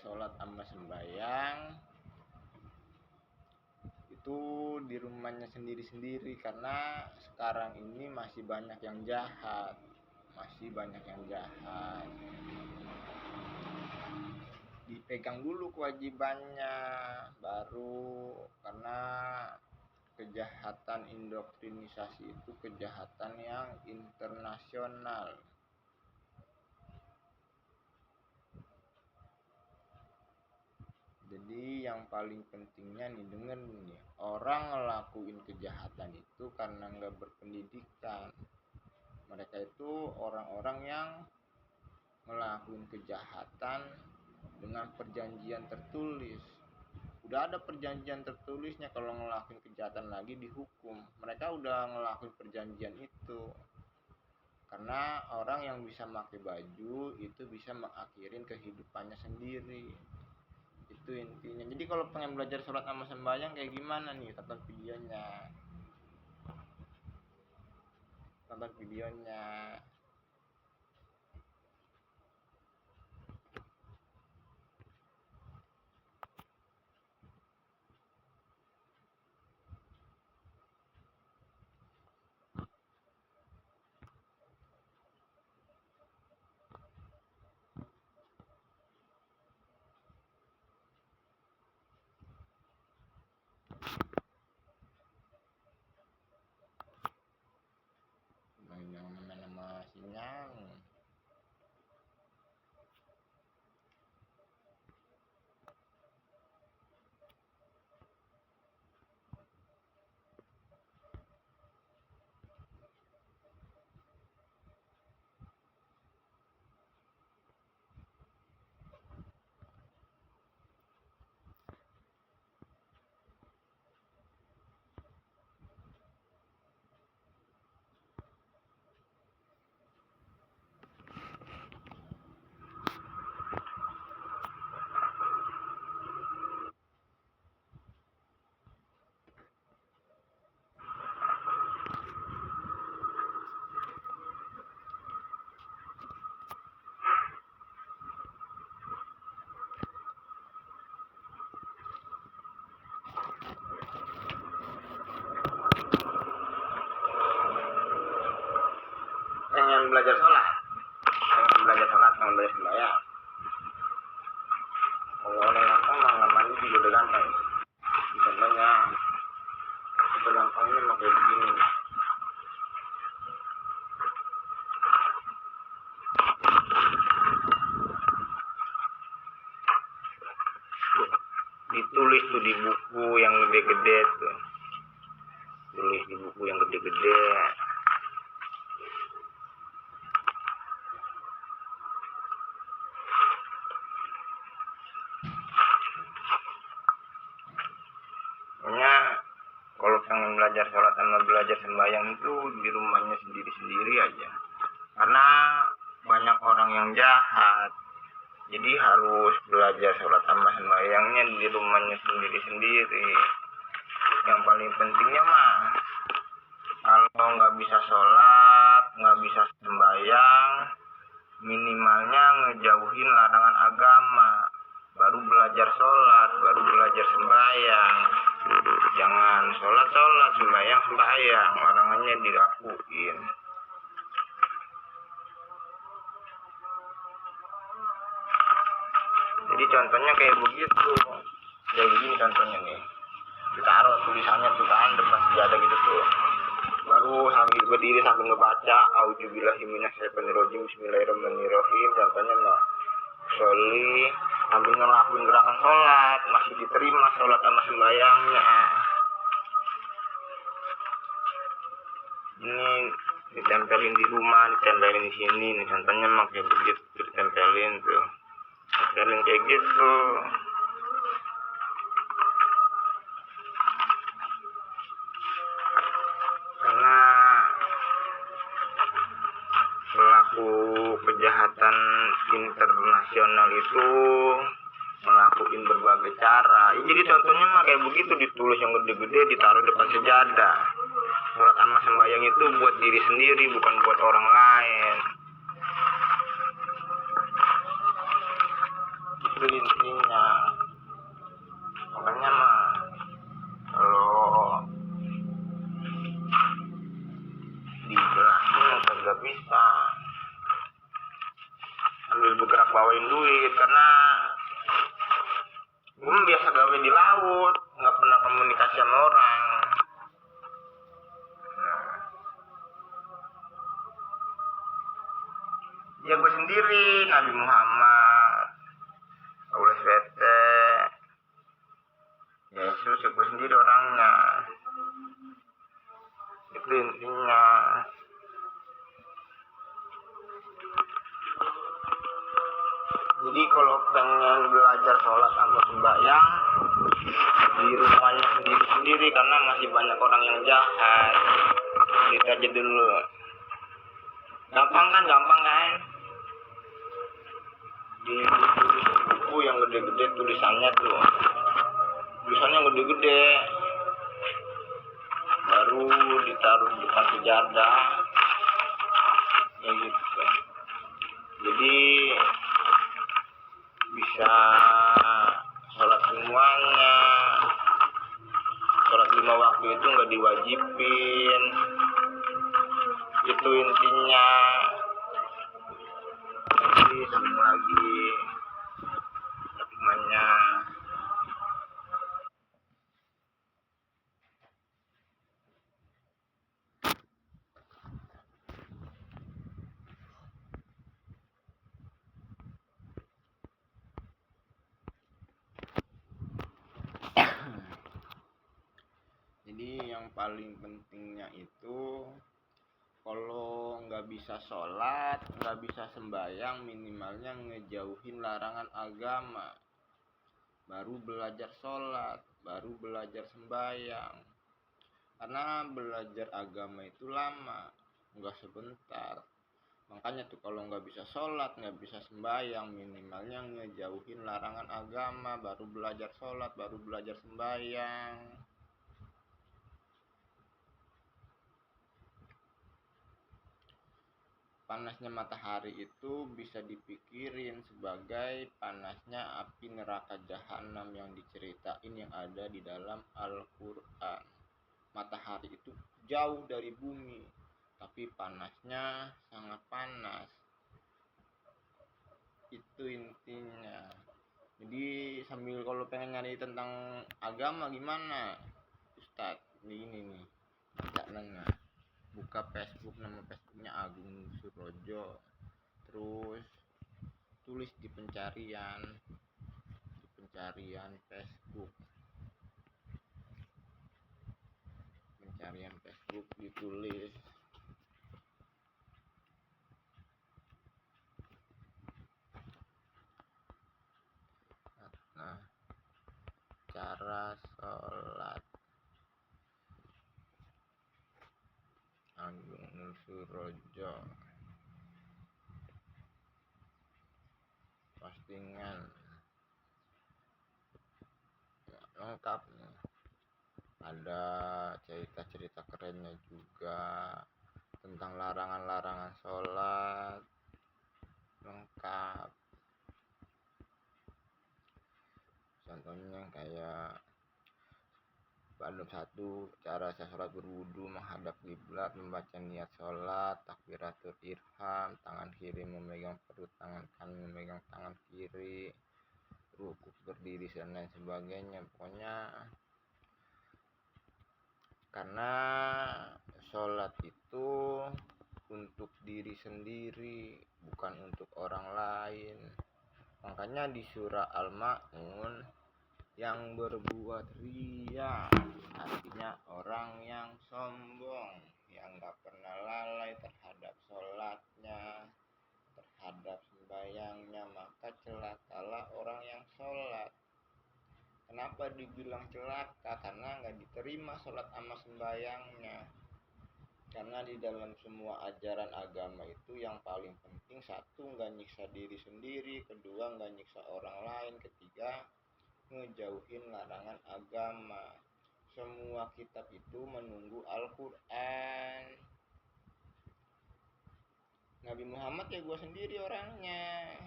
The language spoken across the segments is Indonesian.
sholat sama sembahyang itu di rumahnya sendiri-sendiri, karena sekarang ini masih banyak yang jahat. Dipegang dulu kewajibannya baru, karena kejahatan indoktrinisasi itu kejahatan yang internasional. Jadi yang paling pentingnya nih, denger nih, orang ngelakuin kejahatan itu karena nggak berpendidikan. Mereka itu orang-orang yang ngelakuin kejahatan dengan perjanjian tertulis. Udah ada perjanjian tertulisnya, kalau ngelakuin kejahatan lagi dihukum. Mereka udah ngelakuin perjanjian itu. Karena orang yang bisa pakai baju itu bisa mengakhirin kehidupannya sendiri. Itu intinya. Jadi kalau pengen belajar sholat sama sembahyang kayak gimana nih, tonton videonya. Yang nama sinyal. Pengen belajar sholat, pengen belajar sembahyang. Kalau orang gampang mah nggak mandi juga udah gampang. Contohnya itu gampangnya mau kayak begini. Ditulis tuh di buku yang gede-gede tuh. Tulis di buku yang gede-gede. Pokoknya kalau pengen belajar sholat sama belajar sembahyang itu di rumahnya sendiri-sendiri aja. Karena banyak orang yang jahat. Jadi harus belajar sholat sama sembahyangnya di rumahnya sendiri-sendiri. Yang paling pentingnya mah, kalau nggak bisa sholat, nggak bisa sembahyang, minimalnya ngejauhin larangan agama. Baru belajar sholat, baru belajar sembahyang. Jangan sholat, sembahyang, larangannya dilakuin. Jadi contohnya kayak begitu. Kayak begini contohnya nih. Ditaruh tulisannya tuh kan depan sejadah gitu tuh. Baru sambil berdiri sambil ngebaca auzubillahi minasyaitonirrajim bismillahirrahmanirrahim. Contohnya mah sholli sambil ngelakuin gerakan sholat, masih diterima sholat sama sembahyangnya. Ini ditempelin di rumah, ditempelin di sini. Nih contohnya mah kayak begitu, ditempelin tuh. Tempelin kayak gitu. Karena pelaku kejahatan internasional itu ngelakuin berbagai cara. Jadi contohnya mah kayak begitu, ditulis yang gede-gede, ditaruh depan sejadah. Sholat sama sembahyang itu buat diri sendiri, bukan buat orang lain. itu intinya. Makanya mah kalau dijelasin kagak bisa ambil bergerak bawain duit, karena gue biasa gawe di laut, nggak pernah komunikasi sama orang. Ya gue sendiri, Nabi Muhammad, Paulus Bete, Yesus, ya gue sendiri orangnya. Itu intinya. Jadi kalau pengen belajar sholat sama sembahyang di rumahnya sendiri-sendiri, karena masih banyak orang yang jahat. Gitu aja dulu. Gampang kan? Di buku yang gede-gede tulisannya gede-gede, baru ditaruh di depan sejadah ya gitu. Jadi bisa sholat semuanya. Sholat 5 waktu itu nggak diwajibin, itu intinya. Jadi sambung lagi hikmahnya. Jadi yang paling pentingnya itu, kalau nggak bisa sholat, nggak bisa sembahyang, minimalnya ngejauhin larangan agama. Baru belajar sholat, baru belajar sembahyang. Karena belajar agama itu lama, nggak sebentar. Makanya tuh kalau nggak bisa sholat, nggak bisa sembahyang, minimalnya ngejauhin larangan agama, baru belajar sholat, baru belajar sembahyang. Panasnya matahari itu bisa dipikirin sebagai panasnya api neraka jahanam yang diceritain yang ada di dalam Al-Quran. Matahari itu jauh dari bumi, tapi panasnya sangat panas. Itu intinya. Jadi sambil kalau pengen nyari tentang agama gimana, Ustadz, ini nih, baca buka Facebook, nama Facebooknya Agung Surojo, terus tulis di pencarian Facebook, ditulis nah, cara sholat Agung Surojo, postingan lengkap nih. Ada cerita-cerita kerennya juga tentang larangan-larangan sholat, lengkap. Contohnya kayak bab 1, cara sholat berwudu, menghadap kiblat, membaca niat sholat, takbiratul ihram, tangan kiri memegang perut, tangan kanan memegang tangan kiri, rukuk berdiri dan lain sebagainya. Pokoknya karena sholat itu untuk diri sendiri, bukan untuk orang lain. Makanya di surah Al-Ma'un, yang berbuat riya artinya orang yang sombong, yang gak pernah lalai terhadap sholatnya, terhadap sembahyangnya, maka celakalah orang yang sholat. Kenapa dibilang celaka? Karena gak diterima sholat sama sembahyangnya. Karena di dalam semua ajaran agama itu yang paling penting, 1, gak nyiksa diri sendiri, 2, gak nyiksa orang lain, 3, ngejauhin larangan agama. Semua kitab itu menunggu Al-Quran. Nabi Muhammad ya gue sendiri orangnya.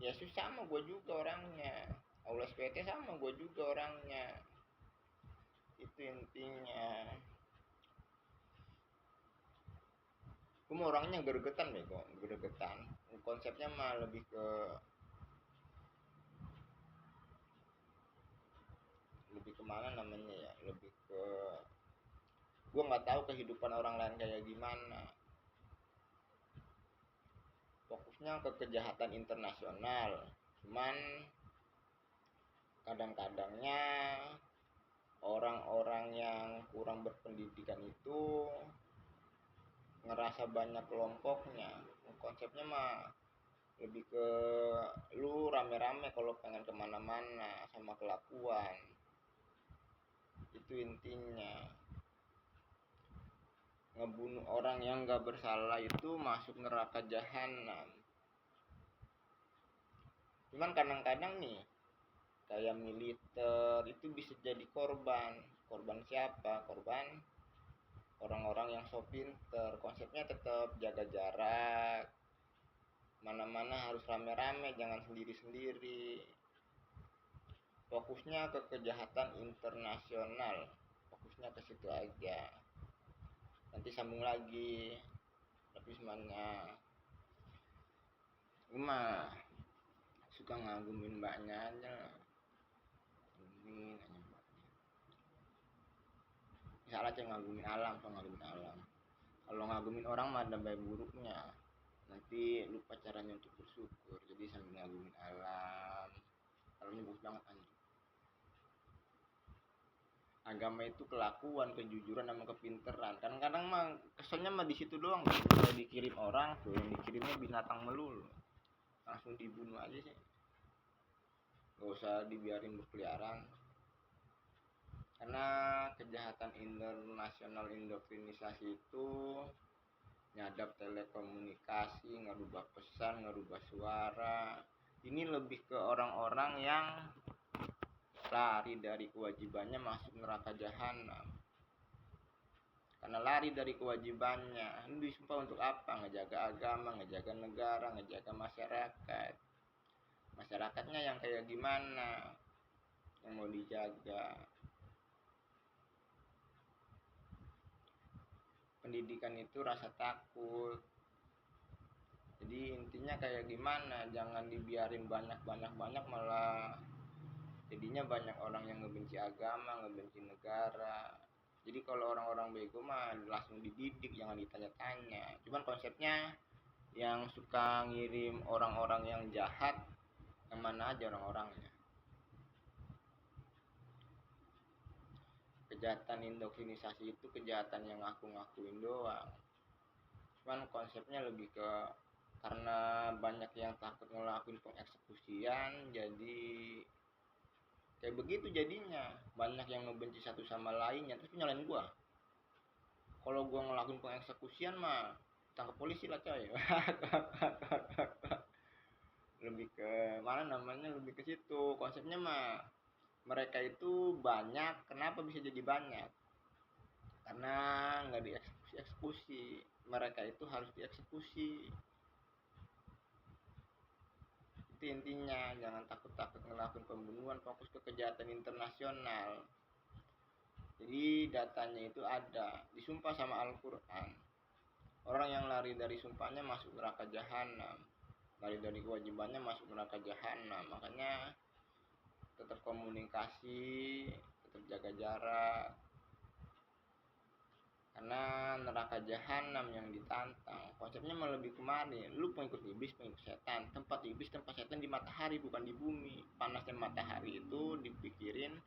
Yesus sama gue juga orangnya, Allah SWT sama gue juga orangnya. Itu intinya. Gue mau orangnya gregetan bego, gregetan. Konsepnya mah lebih ke kemana namanya ya, lebih ke gue nggak tahu kehidupan orang lain kayak gimana. Fokusnya ke kejahatan internasional, cuman kadang-kadangnya orang-orang yang kurang berpendidikan itu ngerasa banyak kelompoknya. Konsepnya mah lebih ke lu rame-rame kalau pengen kemana-mana sama kelakuan. Itu intinya. Ngebunuh orang yang gak bersalah itu masuk neraka jahanam. Cuman kadang-kadang nih, kayak militer itu bisa jadi korban. Korban siapa? Korban orang-orang yang so pinter. Konsepnya tetap jaga jarak, mana-mana harus rame-rame, jangan sendiri-sendiri. Fokusnya ke kejahatan internasional, fokusnya ke situ aja. Nanti sambung lagi. Tapi semuanya gue mah suka ngagumin mbaknya aja. Ngagumin aja mbaknya. Misalnya aja ngagumin alam, so ngagumin alam. Kalau ngagumin orang mah ada baik buruknya. Nanti lupa caranya untuk bersyukur. Jadi sambil ngagumin alam. Kalau ini bagus banget anjing. Agama itu kelakuan, kejujuran sama kepinteran. Kadang-kadang mah keselnya mah di situ doang. Kalau dikirim orang tuh yang dikirimnya binatang melulu. Langsung dibunuh aja sih. Gak usah dibiarin berkeliaran. Karena kejahatan internasional indoktrinisasi itu nyadap telekomunikasi, ngerubah pesan, ngerubah suara. Ini lebih ke orang-orang yang lari dari kewajibannya masuk neraka jahanam. Karena lari dari kewajibannya. Ini disumpah untuk apa? Ngejaga agama, ngejaga negara, ngejaga masyarakat. Masyarakatnya yang kayak gimana yang mau dijaga? Pendidikan itu rasa takut. Jadi intinya kayak gimana? Jangan dibiarin banyak malah jadinya banyak orang yang ngebenci agama, ngebenci negara. Jadi kalau orang-orang bego mah langsung dididik, jangan ditanya-tanya. Cuman konsepnya yang suka ngirim orang-orang yang jahat, yang mana aja orang-orangnya. Kejahatan indoktrinisasi itu kejahatan yang ngaku-ngakuin doang. Cuman konsepnya lebih ke karena banyak yang takut ngelakuin pengeksekusian, jadi kayak begitu jadinya. Banyak yang ngebenci satu sama lainnya terus nyalain gua. Kalau gua ngelakuin pengeksekusian mah tangkap polisi lah coy. Lebih ke mana namanya, lebih ke situ. Konsepnya mah mereka itu banyak, kenapa bisa jadi banyak? Karena nggak dieksekusi. Mereka itu harus dieksekusi. Itu intinya, jangan takut-takut ngelakuin pembunuhan, fokus ke kejahatan internasional. Jadi datanya itu ada, disumpah sama Al-Quran. Orang yang lari dari sumpahnya masuk neraka jahanam, lari dari kewajibannya masuk neraka jahanam. Makanya tetap komunikasi, tetap jaga jarak. Karena neraka jahanam yang ditantang. Konsepnya malah lebih kemari. Lu pengikut iblis, pengikut setan. Tempat iblis, tempat setan di matahari, bukan di bumi. Panasnya matahari itu dipikirin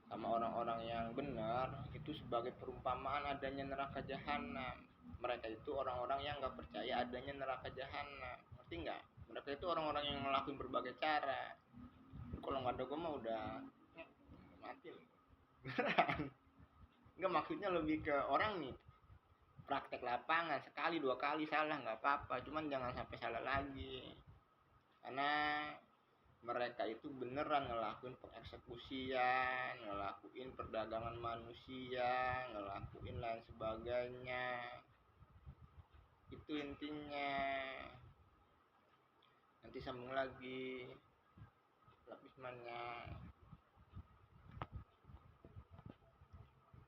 sama orang-orang yang benar itu sebagai perumpamaan adanya neraka jahanam. Mereka itu orang-orang yang gak percaya adanya neraka jahanam. Ngerti nggak? Mereka itu orang-orang yang ngelakuin berbagai cara. Kalau nggak ada gue mah udah mati loh. Nggak, maksudnya lebih ke orang nih praktek lapangan sekali dua kali salah nggak apa-apa, cuman jangan sampai salah lagi. Karena mereka itu beneran ngelakuin pengeksekusian, ngelakuin perdagangan manusia, ngelakuin lain sebagainya. Itu intinya. Nanti sambung lagi lapismannya.